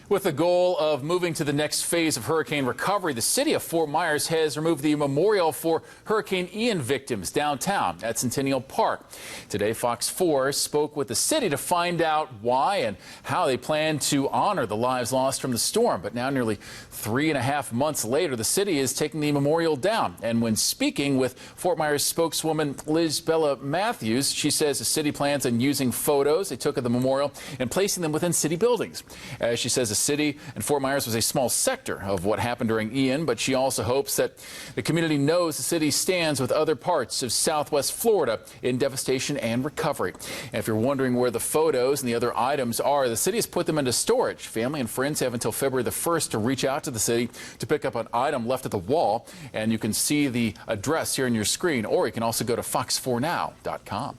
With the goal of moving to the next phase of hurricane recovery, the city of Fort Myers has removed the memorial for Hurricane Ian victims downtown at Centennial Park. Today, Fox 4 spoke with the city to find out why and how they plan to honor the lives lost from the storm. But now, nearly 3.5 months later, the city is taking the memorial down. And when speaking with Fort Myers spokeswoman Lisbella Matthews, she says the city plans on using photos they took of the memorial and placing them within city buildings. As she says, the city and Fort Myers was a small sector of what happened during Ian, but she also hopes that the community knows the city stands with other parts of Southwest Florida in devastation and recovery. And if you're wondering where the photos and the other items are, the city has put them into storage. Family and friends have until February the 1st to reach out to the city to pick up an item left at the wall. And you can see the address here on your screen, or you can also go to fox4now.com.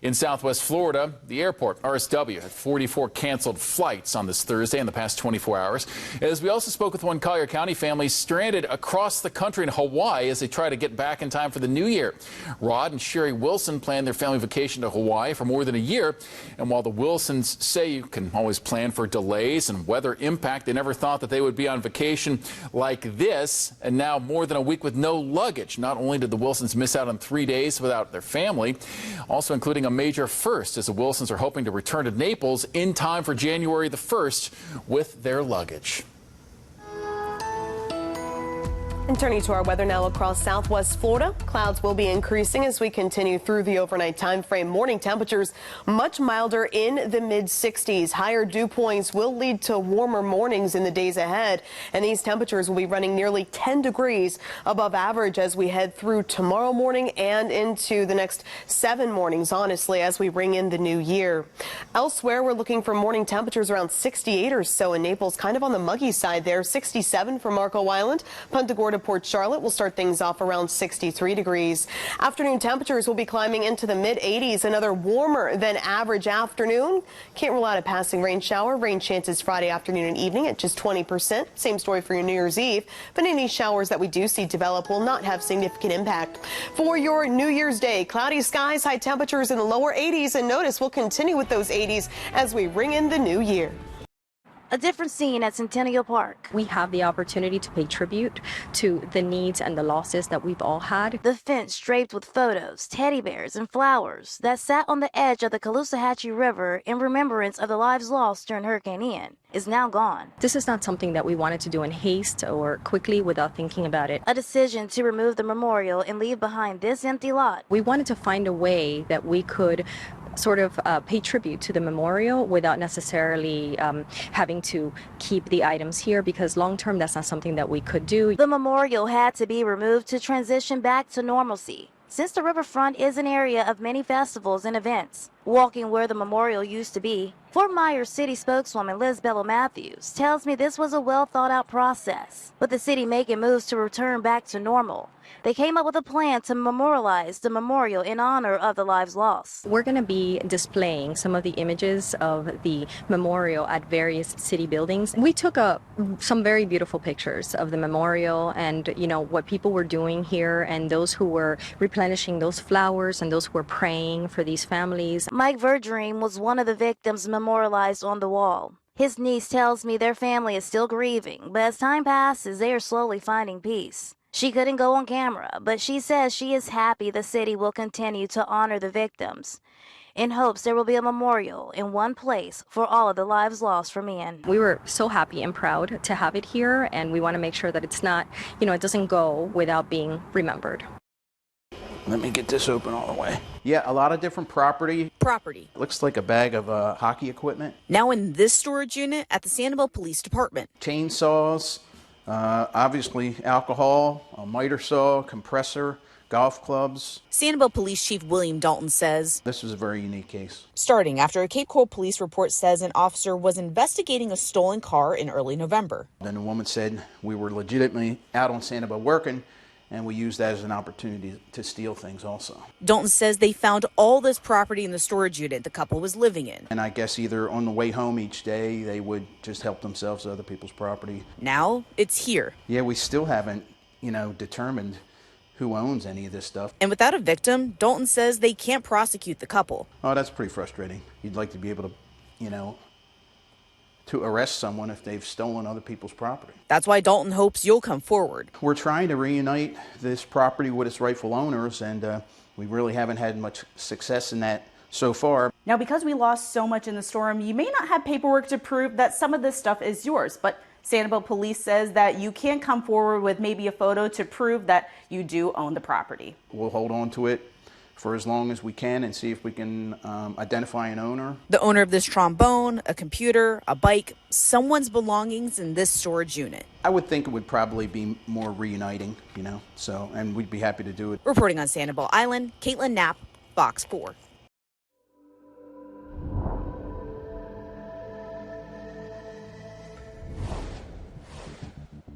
In Southwest Florida, the airport, RSW, had 44 canceled flights on this Thursday in the past 24 hours. As we also spoke with one Collier County family stranded across the country in Hawaii as they try to get back in time for the new year. Rod and Sherry Wilson planned their family vacation to Hawaii for more than a year. And while the Wilsons say you can always plan for delays and weather impact, they never thought that they would be on vacation like this. And now more than a week with no luggage. Not only did the Wilsons miss out on 3 days without their family, also including a major first, as the Wilsons are hoping to return to Naples in time for January the 1st with their luggage. And turning to our weather now across Southwest Florida, clouds will be increasing as we continue through the overnight time frame. Morning temperatures much milder in the mid-60s. Higher dew points will lead to warmer mornings in the days ahead, and these temperatures will be running nearly 10 degrees above average as we head through tomorrow morning and into the next 7 mornings, honestly, as we bring in the new year. Elsewhere, we're looking for morning temperatures around 68 or so in Naples, kind of on the muggy side there. 67 for Marco Island. Punta Gorda, Port Charlotte will start things off around 63 degrees. Afternoon temperatures will be climbing into the mid-80s. Another warmer than average afternoon. Can't rule out a passing rain shower. Rain chances Friday afternoon and evening at just 20%. Same story for your New Year's Eve. But any showers that we do see develop will not have significant impact. For your New Year's Day, cloudy skies, high temperatures in the lower 80s. And notice we'll continue with those 80s as we ring in the new year. A different scene at Centennial Park. We have the opportunity to pay tribute to the needs and the losses that we've all had. The fence draped with photos, teddy bears, and flowers that sat on the edge of the Caloosahatchee River in remembrance of the lives lost during Hurricane Ian is now gone. This is not something that we wanted to do in haste or quickly without thinking about it. A decision to remove the memorial and leave behind this empty lot. We wanted to find a way that we could sort of pay tribute to the memorial without necessarily having to keep the items here, because long term that's not something that we could do. The memorial had to be removed to transition back to normalcy, since the riverfront is an area of many festivals and events. Walking where the memorial used to be, Fort Myers City spokeswoman Lisbella Matthews tells me this was a well thought out process, with the city making moves to return back to normal. They came up with a plan to memorialize the memorial in honor of the lives lost. We're going to be displaying some of the images of the memorial at various city buildings. We took some very beautiful pictures of the memorial and, you know, what people were doing here and those who were replenishing those flowers and those who were praying for these families. Mike Verdream was one of the victims memorialized on the wall. His niece tells me their family is still grieving, but as time passes, they are slowly finding peace. She couldn't go on camera, but she says she is happy the city will continue to honor the victims, in hopes there will be a memorial in one place for all of the lives lost from Ian. We were so happy and proud to have it here, and we want to make sure that it's not, you know, it doesn't go without being remembered. Let me get this open all the way. Yeah, a lot of different property. Looks like a bag of hockey equipment. Now in this storage unit at the Sanibel Police Department. Chainsaws, obviously alcohol, a miter saw, compressor, golf clubs. Sanibel Police Chief William Dalton says this was a very unique case. Starting after a Cape Coral police report says an officer was investigating a stolen car in early November. Then the woman said we were legitimately out on Sanibel working, and we used that as an opportunity to steal things also. Dalton says they found all this property in the storage unit the couple was living in. And I guess either on the way home each day, they would just help themselves to other people's property. Now it's here. Yeah, we still haven't, determined who owns any of this stuff. And without a victim, Dalton says they can't prosecute the couple. Oh, that's pretty frustrating. You'd like to be able to, to arrest someone if they've stolen other people's property. That's why Dalton hopes you'll come forward. We're trying to reunite this property with its rightful owners, and we really haven't had much success in that so far. Now, because we lost so much in the storm, you may not have paperwork to prove that some of this stuff is yours, but Sanibel Police says that you can come forward with maybe a photo to prove that you do own the property. We'll hold on to it for as long as we can and see if we can identify an owner. The owner of this trombone, a computer, a bike, someone's belongings in this storage unit. I would think it would probably be more reuniting, and we'd be happy to do it. Reporting on Sanibel Island, Caitlin Knapp, Fox 4.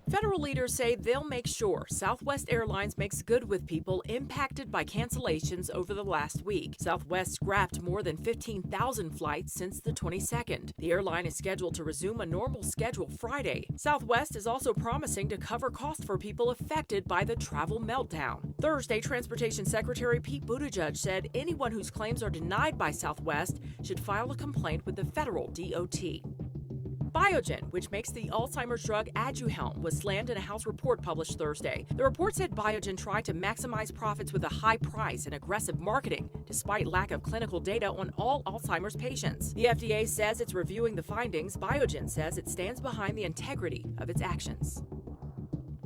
Federal leaders say they'll make sure Southwest Airlines makes good with people impacted by cancellations over the last week. Southwest scrapped more than 15,000 flights since the 22nd. The airline is scheduled to resume a normal schedule Friday. Southwest is also promising to cover costs for people affected by the travel meltdown. Thursday, Transportation Secretary Pete Buttigieg said anyone whose claims are denied by Southwest should file a complaint with the federal DOT. Biogen, which makes the Alzheimer's drug Aduhelm, was slammed in a House report published Thursday. The report said Biogen tried to maximize profits with a high price and aggressive marketing, despite lack of clinical data on all Alzheimer's patients. The FDA says it's reviewing the findings. Biogen says it stands behind the integrity of its actions.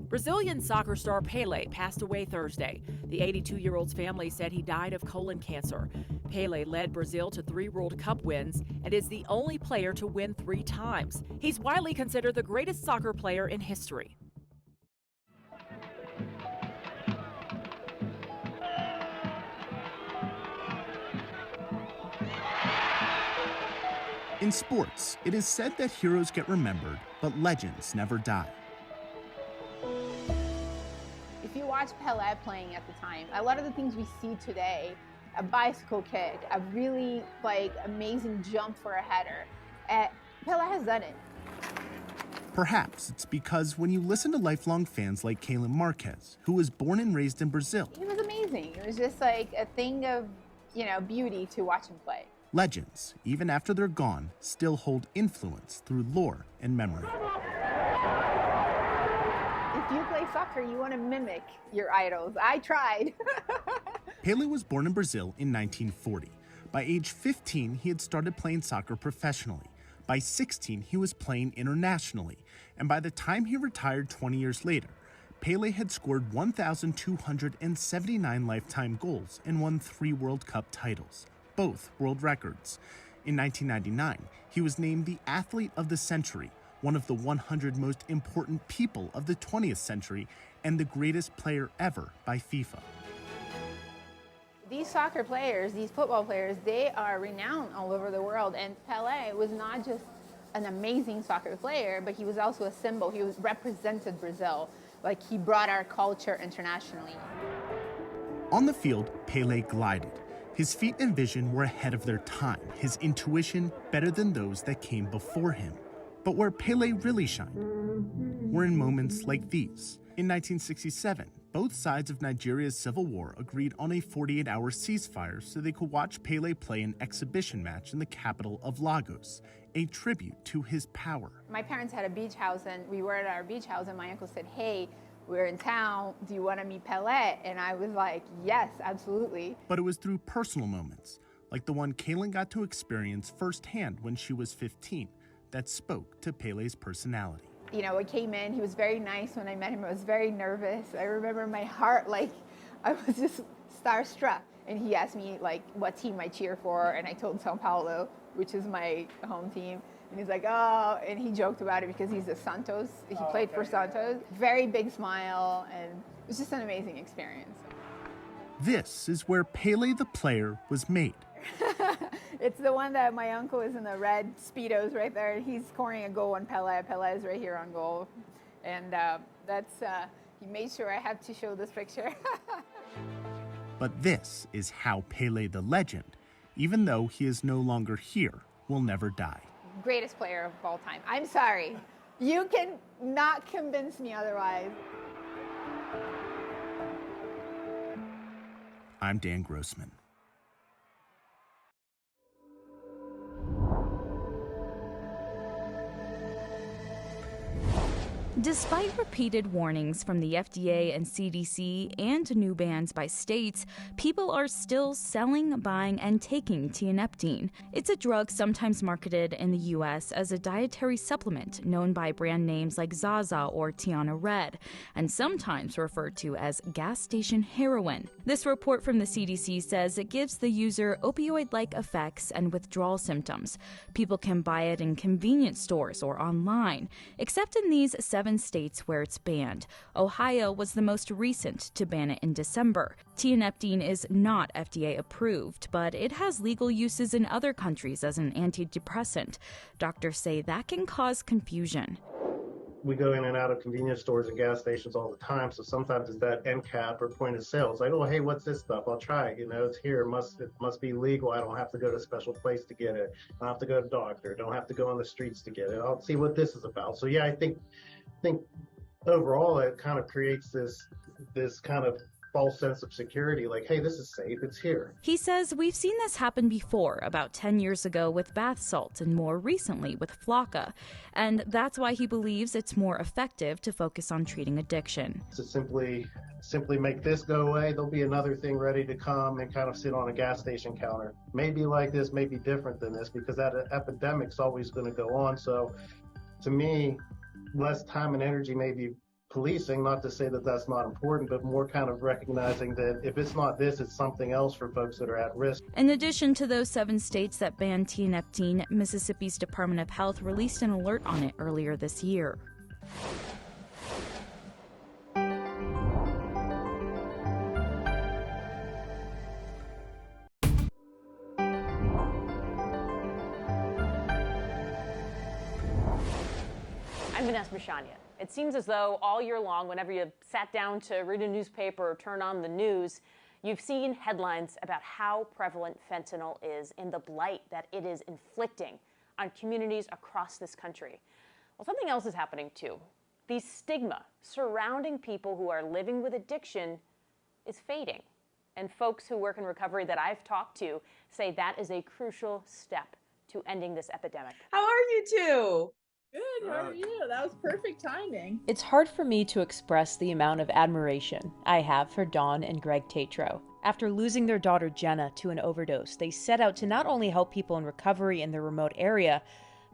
Brazilian soccer star Pelé passed away Thursday. The 82-year-old's family said he died of colon cancer. Pelé led Brazil to 3 World Cup wins and is the only player to win 3 times. He's widely considered the greatest soccer player in history. In sports, it is said that heroes get remembered, but legends never die. If you watch Pelé playing at the time, a lot of the things we see today, a bicycle kick, a really amazing jump for a header, Pelé has done it. Perhaps it's because when you listen to lifelong fans like Kaylin Marquez, who was born and raised in Brazil, He was amazing. It was just like a thing of, beauty to watch him play. legends, even after they're gone, still hold influence through lore and memory. If you play soccer, you want to mimic your idols. I tried. Pelé was born in Brazil in 1940. By age 15, he had started playing soccer professionally. By 16, he was playing internationally. And by the time he retired 20 years later, Pelé had scored 1,279 lifetime goals and won 3 World Cup titles, both world records. In 1999, he was named the Athlete of the Century, one of the 100 most important people of the 20th century, and the greatest player ever by FIFA. These soccer players, these football players, they are renowned all over the world. And Pelé was not just an amazing soccer player, but he was also a symbol. He represented Brazil. He brought our culture internationally. On the field, Pelé glided. His feet and vision were ahead of their time, his intuition better than those that came before him. But where Pelé really shined were in moments like these. In 1967, both sides of Nigeria's civil war agreed on a 48-hour ceasefire so they could watch Pelé play an exhibition match in the capital of Lagos, a tribute to his power. My parents had a beach house, and we were at our beach house, and my uncle said, "Hey, we're in town. Do you want to meet Pelé?" And I was like, yes, absolutely. But it was through personal moments, like the one Kaylin got to experience firsthand when she was 15, that spoke to Pelé's personality. I came in, he was very nice. When I met him, I was very nervous. I remember my heart, I was just starstruck. And he asked me, what team I cheer for, and I told São Paulo, which is my home team. And he's like, oh, and he joked about it because he's a Santos. He played for Santos. Very big smile, and it was just an amazing experience. This is where Pelé the player was made. It's the one that my uncle is in the red Speedos right there. He's scoring a goal on Pelé. Pelé is right here on goal. And he made sure I had to show this picture. But this is how Pelé the legend, even though he is no longer here, will never die. Greatest player of all time. I'm sorry. You can not convince me otherwise. I'm Dan Grossman. Despite repeated warnings from the FDA and CDC and new bans by states, people are still selling, buying, and taking tianeptine. It's a drug sometimes marketed in the U.S. as a dietary supplement known by brand names like Zaza or Tiana Red, and sometimes referred to as gas station heroin. This report from the CDC says it gives the user opioid-like effects and withdrawal symptoms. People can buy it in convenience stores or online, except in these 7 states where it's banned. Ohio was the most recent to ban it in December. Tianeptine is not FDA approved, but it has legal uses in other countries as an antidepressant. Doctors say that can cause confusion. We go in and out of convenience stores and gas stations all the time, so sometimes it's that end cap or point of sale. It's like, oh, hey, what's this stuff? I'll try it. It's here. It must be legal. I don't have to go to a special place to get it. I don't have to go to a doctor. I don't have to go on the streets to get it. I'll see what this is about. So yeah, I think overall it kind of creates this kind of false sense of security, like, hey, this is safe, it's here. He says we've seen this happen before, about 10 years ago with bath salts and more recently with Flocka, and that's why he believes it's more effective to focus on treating addiction. To simply make this go away, there'll be another thing ready to come and kind of sit on a gas station counter. Maybe like this, maybe different than this, because that epidemic's always going to go on. So to me, less time and energy may be policing, not to say that that's not important, but more kind of recognizing that if it's not this, it's something else for folks that are at risk. In addition to those 7 states that banned tianeptine, Mississippi's Department of Health released an alert on it earlier this year. I'm Vanessa Mashania. It seems as though all year long, whenever you sat down to read a newspaper or turn on the news, you've seen headlines about how prevalent fentanyl is and the blight that it is inflicting on communities across this country. Well, something else is happening too. The stigma surrounding people who are living with addiction is fading. And folks who work in recovery that I've talked to say that is a crucial step to ending this epidemic. How are you two? Good, how are you? That was perfect timing. It's hard for me to express the amount of admiration I have for Dawn and Greg Tatro. After losing their daughter Jenna to an overdose, they set out to not only help people in recovery in their remote area,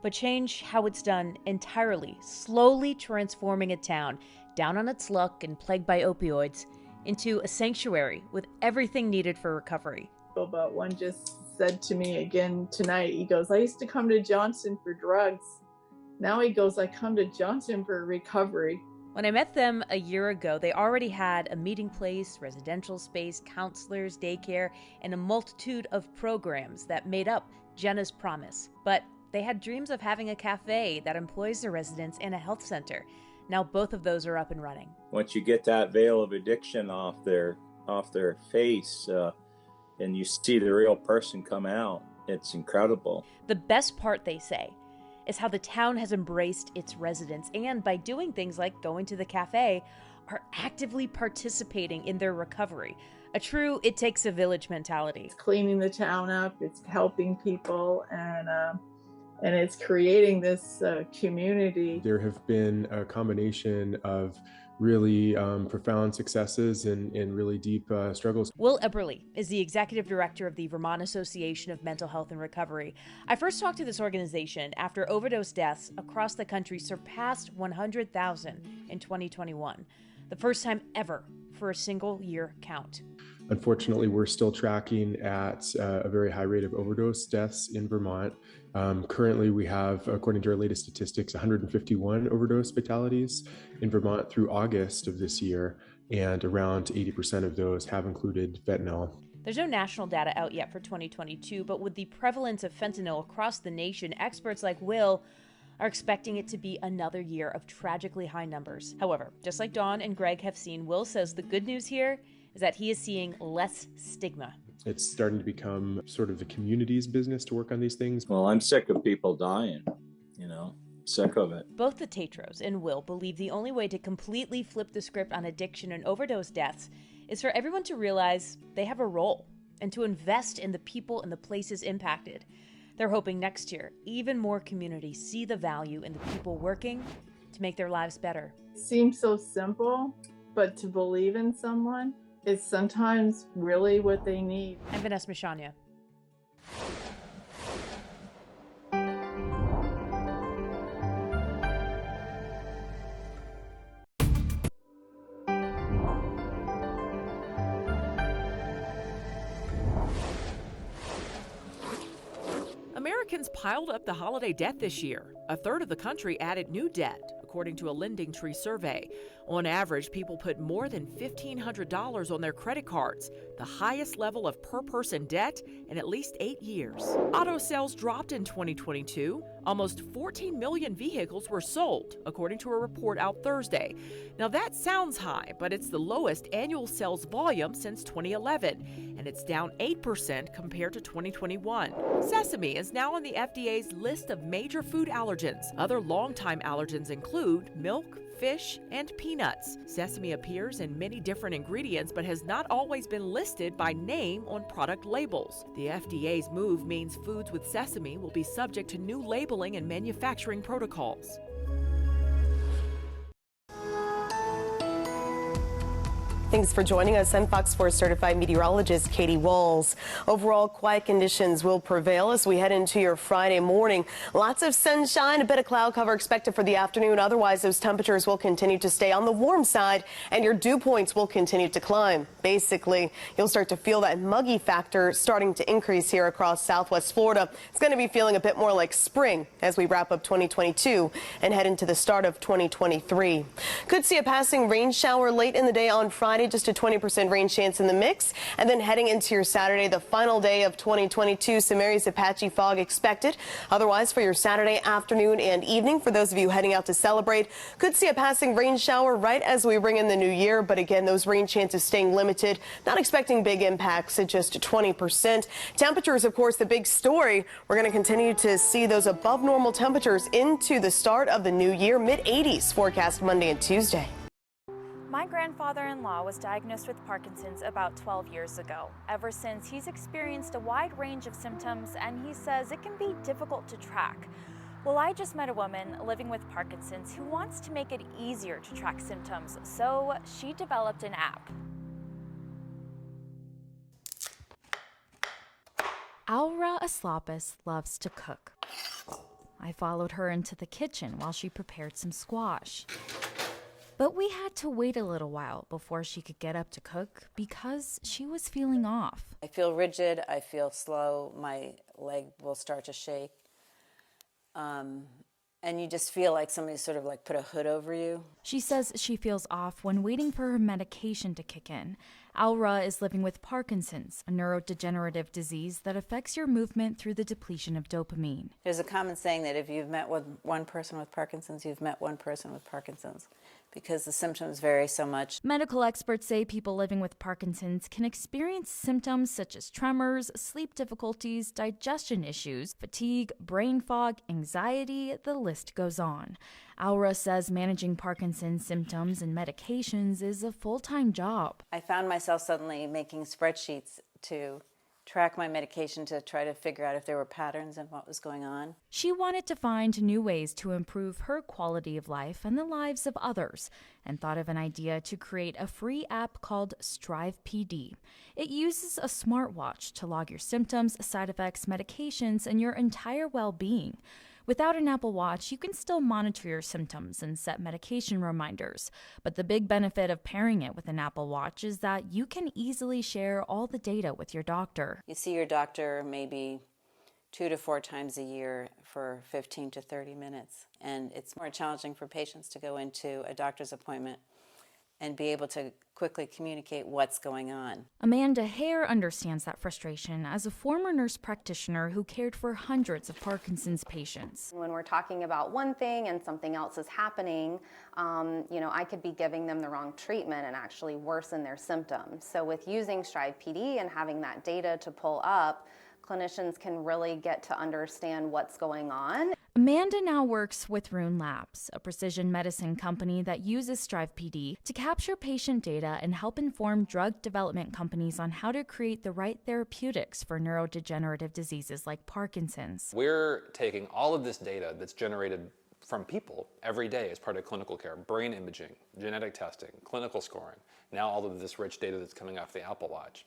but change how it's done entirely, slowly transforming a town down on its luck and plagued by opioids into a sanctuary with everything needed for recovery. But one just said to me again tonight, he goes, I used to come to Johnson for drugs. Now he goes, I come to Johnson for recovery. When I met them a year ago, they already had a meeting place, residential space, counselors, daycare, and a multitude of programs that made up Jenna's promise. But they had dreams of having a cafe that employs the residents and a health center. Now both of those are up and running. Once you get that veil of addiction off their face, and you see the real person come out, it's incredible. The best part, they say, is how the town has embraced its residents, and by doing things like going to the cafe, are actively participating in their recovery. A true it takes a village mentality. It's cleaning the town up, it's helping people, and it's creating this community. There have been a combination of really profound successes and really deep struggles. Will Eberly is the executive director of the Vermont Association of Mental Health and Recovery. I first talked to this organization after overdose deaths across the country surpassed 100,000 in 2021, the first time ever for a single year count. Unfortunately, we're still tracking at a very high rate of overdose deaths in Vermont. Currently, we have, according to our latest statistics, 151 overdose fatalities in Vermont through August of this year, and around 80% of those have included fentanyl. There's no national data out yet for 2022, but with the prevalence of fentanyl across the nation, experts like Will are expecting it to be another year of tragically high numbers. However, just like Dawn and Greg have seen, Will says the good news here is that he is seeing less stigma. It's starting to become sort of the community's business to work on these things. Well, I'm sick of people dying, sick of it. Both the Tatros and Will believe the only way to completely flip the script on addiction and overdose deaths is for everyone to realize they have a role and to invest in the people and the places impacted. They're hoping next year even more communities see the value in the people working to make their lives better. Seems so simple, but to believe in someone is sometimes really what they need. I'm Vanessa Mishania. Americans piled up the holiday debt this year. A third of the country added new debt, according to a LendingTree survey. On average, people put more than $1,500 on their credit cards, the highest level of per-person debt in at least 8 years. Auto sales dropped in 2022. Almost 14 million vehicles were sold, according to a report out Thursday. Now that sounds high, but it's the lowest annual sales volume since 2011, and it's down 8% compared to 2021. Sesame is now on the FDA's list of major food allergens. Other longtime allergens include milk, fish, and peanuts. Sesame appears in many different ingredients but has not always been listed by name on product labels. The FDA's move means foods with sesame will be subject to new labeling and manufacturing protocols. Thanks for joining us. I'm Fox 4 certified meteorologist Katie Walls. Overall, quiet conditions will prevail as we head into your Friday morning. Lots of sunshine, a bit of cloud cover expected for the afternoon. Otherwise, those temperatures will continue to stay on the warm side and your dew points will continue to climb. Basically, you'll start to feel that muggy factor starting to increase here across southwest Florida. It's going to be feeling a bit more like spring as we wrap up 2022 and head into the start of 2023. Could see a passing rain shower late in the day on Friday. Just a 20% rain chance in the mix. And then heading into your Saturday, the final day of 2022, some areas of patchy fog expected. Otherwise, for your Saturday afternoon and evening, for those of you heading out to celebrate, could see a passing rain shower right as we bring in the new year. But again, those rain chances staying limited. Not expecting big impacts at just 20%. Temperatures, of course, the big story. We're going to continue to see those above normal temperatures into the start of the new year. Mid-80s forecast Monday and Tuesday. My grandfather-in-law was diagnosed with Parkinson's about 12 years ago. Ever since, he's experienced a wide range of symptoms, and he says it can be difficult to track. Well, I just met a woman living with Parkinson's who wants to make it easier to track symptoms, so she developed an app. Aura Aslapis loves to cook. I followed her into the kitchen while she prepared some squash. But we had to wait a little while before she could get up to cook because she was feeling off. I feel rigid, I feel slow, my leg will start to shake. And you just feel like somebody sort of like put a hood over you. She says she feels off when waiting for her medication to kick in. Aura is living with Parkinson's, a neurodegenerative disease that affects your movement through the depletion of dopamine. There's a common saying that if you've met with one person with Parkinson's, you've met one person with Parkinson's, because the symptoms vary so much. Medical experts say people living with Parkinson's can experience symptoms such as tremors, sleep difficulties, digestion issues, fatigue, brain fog, anxiety, the list goes on. Aura says managing Parkinson's symptoms and medications is a full-time job. I found myself suddenly making spreadsheets to track my medication to try to figure out if there were patterns in what was going on. She wanted to find new ways to improve her quality of life and the lives of others, and thought of an idea to create a free app called Strive PD. It uses a smartwatch to log your symptoms, side effects, medications, and your entire well-being. Without an Apple Watch, you can still monitor your symptoms and set medication reminders. But the big benefit of pairing it with an Apple Watch is that you can easily share all the data with your doctor. You see your doctor maybe 2 to 4 times a year for 15 to 30 minutes. And it's more challenging for patients to go into a doctor's appointment and be able to quickly communicate what's going on. Amanda Hare understands that frustration as a former nurse practitioner who cared for hundreds of Parkinson's patients. When we're talking about one thing and something else is happening, I could be giving them the wrong treatment and actually worsen their symptoms. So with using Strive PD and having that data to pull up, clinicians can really get to understand what's going on. Amanda now works with Rune Labs, a precision medicine company that uses Strive PD to capture patient data and help inform drug development companies on how to create the right therapeutics for neurodegenerative diseases like Parkinson's. We're taking all of this data that's generated from people every day as part of clinical care, brain imaging, genetic testing, clinical scoring, now all of this rich data that's coming off the Apple Watch.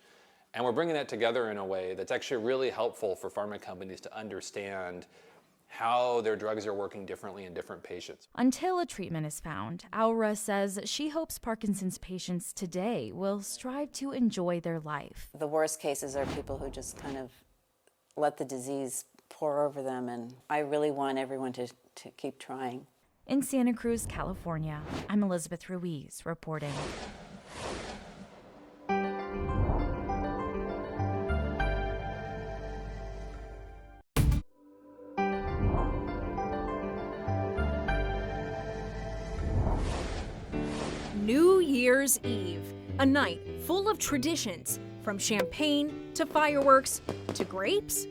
And we're bringing that together in a way that's actually really helpful for pharma companies to understand how their drugs are working differently in different patients. Until a treatment is found, Aura says she hopes Parkinson's patients today will strive to enjoy their life. The worst cases are people who just kind of let the disease pour over them, and I really want everyone to keep trying. In Santa Cruz, California, I'm Elizabeth Ruiz reporting. New Year's Eve, a night full of traditions, from champagne to fireworks to grapes.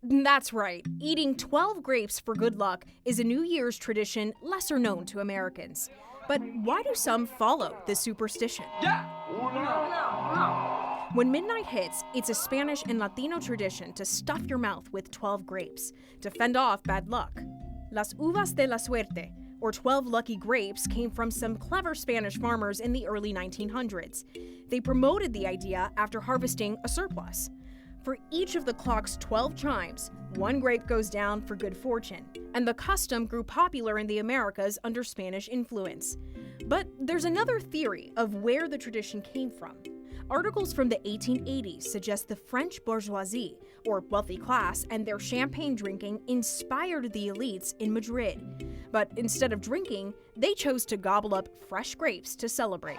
That's right, eating 12 grapes for good luck is a New Year's tradition lesser known to Americans. But why do some follow this superstition? When midnight hits, it's a Spanish and Latino tradition to stuff your mouth with 12 grapes to fend off bad luck. Las uvas de la suerte, or 12 lucky grapes, came from some clever Spanish farmers in the early 1900s. They promoted the idea after harvesting a surplus. For each of the clock's 12 chimes, one grape goes down for good fortune, and the custom grew popular in the Americas under Spanish influence. But there's another theory of where the tradition came from. Articles from the 1880s suggest the French bourgeoisie, or wealthy class, and their champagne drinking inspired the elites in Madrid. But instead of drinking, they chose to gobble up fresh grapes to celebrate.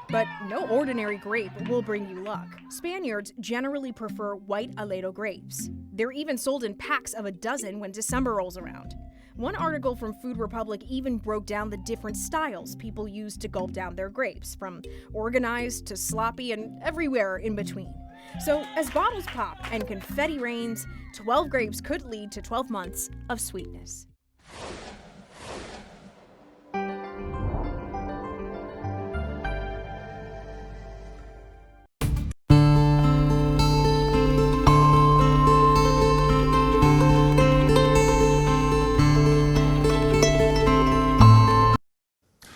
But no ordinary grape will bring you luck. Spaniards generally prefer white Aledo grapes. They're even sold in packs of a dozen when December rolls around. One article from Food Republic even broke down the different styles people use to gulp down their grapes, from organized to sloppy and everywhere in between. So as bottles pop and confetti rains, 12 grapes could lead to 12 months of sweetness.